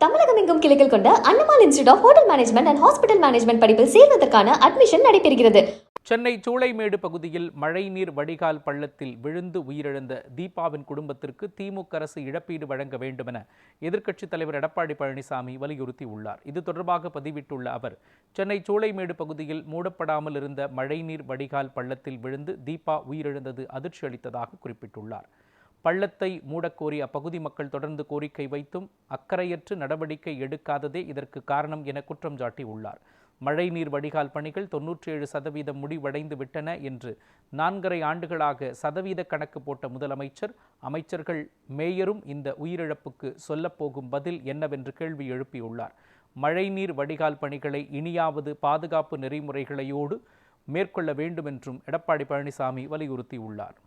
தமிழகம் எங்கும் கிளைகள் கொண்ட Annamal institute of hotel management and hospital management படிப்பில் சேர்வதற்கான அட்மிஷன் நடைபெறுகிறது. சென்னை சூளைமேடு பகுதியில் மழைநீர் வடிகால் பள்ளத்தில் விழுந்து உயிரிழந்த தீபாவின் குடும்பத்திற்கு திமுக அரசு இழப்பீடு வழங்க வேண்டுமென எதிர்க்கட்சித் தலைவர் எடப்பாடி பழனிசாமி வலியுறுத்தியுள்ளார். இது தொடர்பாக பதிவிட்டுள்ள அவர், சென்னை சூளைமேடு பகுதியில் மூடப்படாமல் இருந்த மழைநீர் வடிகால் பள்ளத்தில் விழுந்து தீபா உயிரிழந்தது அதிர்ச்சி அளித்ததாக குறிப்பிட்டுள்ளார். பள்ளத்தை மூடக்கோரி அப்பகுதி மக்கள் தொடர்ந்து கோரிக்கை வைத்தும் அக்கறையற்று நடவடிக்கை எடுக்காததே இதற்கு காரணம் என குற்றம் சாட்டியுள்ளார். மழைநீர் வடிகால் பணிகள் 97% முடிவடைந்து விட்டன என்று 4.5 ஆண்டுகளாக சதவீத கணக்கு போட்ட முதலமைச்சர், அமைச்சர்கள், மேயரும் இந்த உயிரிழப்புக்கு சொல்லப்போகும் பதில் என்னவென்று கேள்வி எழுப்பியுள்ளார். மழைநீர் வடிகால் பணிகளை இனியாவது பாதுகாப்பு நெறிமுறைகளையோடு மேற்கொள்ள வேண்டும் என்றும் எடப்பாடி பழனிசாமி வலியுறுத்தியுள்ளார்.